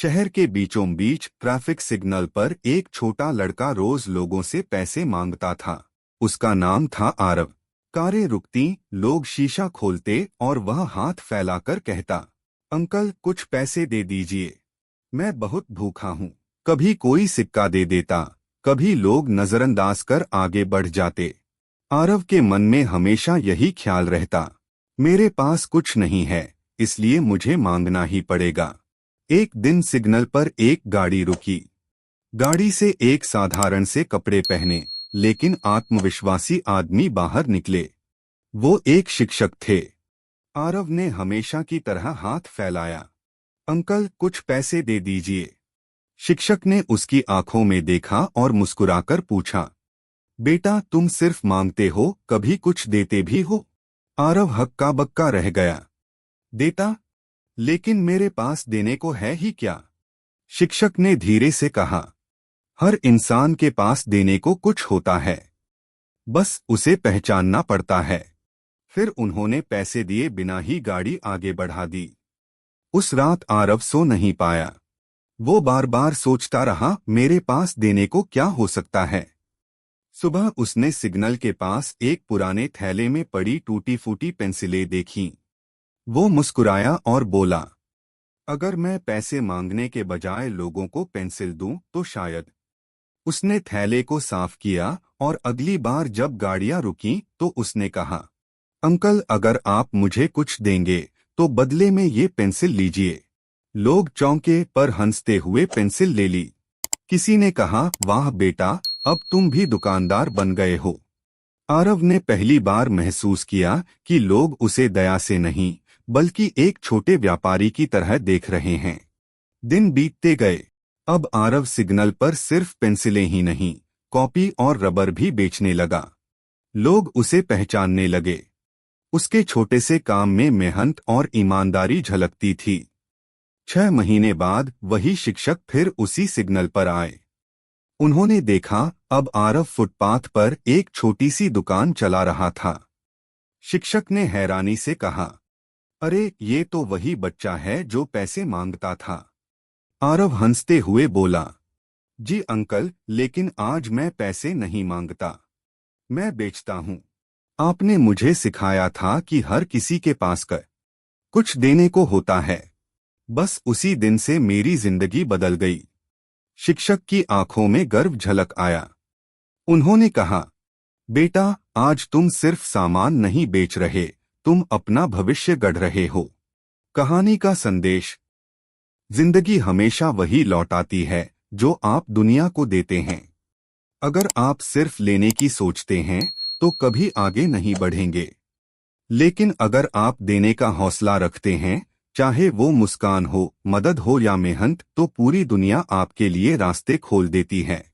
शहर के बीचों बीच ट्रैफिक सिग्नल पर एक छोटा लड़का रोज लोगों से पैसे मांगता था। उसका नाम था आरव। कारें रुकती, लोग शीशा खोलते और वह हाथ फैलाकर कहता, अंकल कुछ पैसे दे दीजिए, मैं बहुत भूखा हूँ। कभी कोई सिक्का दे देता, कभी लोग नजरअंदाज कर आगे बढ़ जाते। आरव के मन में हमेशा यही ख्याल रहता, मेरे पास कुछ नहीं है, इसलिए मुझे मांगना ही पड़ेगा। एक दिन सिग्नल पर एक गाड़ी रुकी। गाड़ी से एक साधारण से कपड़े पहने लेकिन आत्मविश्वासी आदमी बाहर निकले। वो एक शिक्षक थे। आरव ने हमेशा की तरह हाथ फैलाया, अंकल कुछ पैसे दे दीजिए। शिक्षक ने उसकी आंखों में देखा और मुस्कुराकर पूछा, बेटा तुम सिर्फ मांगते हो, कभी कुछ देते भी हो? आरव हक्का बक्का रह गया। देता? लेकिन मेरे पास देने को है ही क्या? शिक्षक ने धीरे से कहा, हर इंसान के पास देने को कुछ होता है, बस उसे पहचानना पड़ता है। फिर उन्होंने पैसे दिए बिना ही गाड़ी आगे बढ़ा दी। उस रात आरव सो नहीं पाया। वो बार बार सोचता रहा, मेरे पास देने को क्या हो सकता है। सुबह उसने सिग्नल के पास एक पुराने थैले में पड़ी टूटी फूटी पेंसिलें देखीं। वो मुस्कुराया और बोला, अगर मैं पैसे मांगने के बजाय लोगों को पेंसिल दूं तो शायद। उसने थैले को साफ किया और अगली बार जब गाड़ियां रुकीं तो उसने कहा, अंकल अगर आप मुझे कुछ देंगे तो बदले में ये पेंसिल लीजिए। लोग चौंके पर हंसते हुए पेंसिल ले ली। किसी ने कहा, वाह बेटा, अब तुम भी दुकानदार बन गए हो। आरव ने पहली बार महसूस किया कि लोग उसे दया से नहीं बल्कि एक छोटे व्यापारी की तरह देख रहे हैं। दिन बीतते गए। अब आरव सिग्नल पर सिर्फ पेंसिलें ही नहीं, कॉपी और रबर भी बेचने लगा। लोग उसे पहचानने लगे। उसके छोटे से काम में मेहनत और ईमानदारी झलकती थी। 6 महीने बाद वही शिक्षक फिर उसी सिग्नल पर आए। उन्होंने देखा, अब आरव फुटपाथ पर एक छोटी सी दुकान चला रहा था। शिक्षक ने हैरानी से कहा, अरे ये तो वही बच्चा है जो पैसे मांगता था। आरव हंसते हुए बोला, जी अंकल, लेकिन आज मैं पैसे नहीं मांगता, मैं बेचता हूँ। आपने मुझे सिखाया था कि हर किसी के पास कुछ देने को होता है। बस उसी दिन से मेरी जिंदगी बदल गई। शिक्षक की आंखों में गर्व झलक आया। उन्होंने कहा, बेटा आज तुम सिर्फ सामान नहीं बेच रहे, तुम अपना भविष्य गढ़ रहे हो। कहानी का संदेश, जिंदगी हमेशा वही लौटाती है जो आप दुनिया को देते हैं। अगर आप सिर्फ लेने की सोचते हैं तो कभी आगे नहीं बढ़ेंगे, लेकिन अगर आप देने का हौसला रखते हैं, चाहे वो मुस्कान हो, मदद हो या मेहनत, तो पूरी दुनिया आपके लिए रास्ते खोल देती है।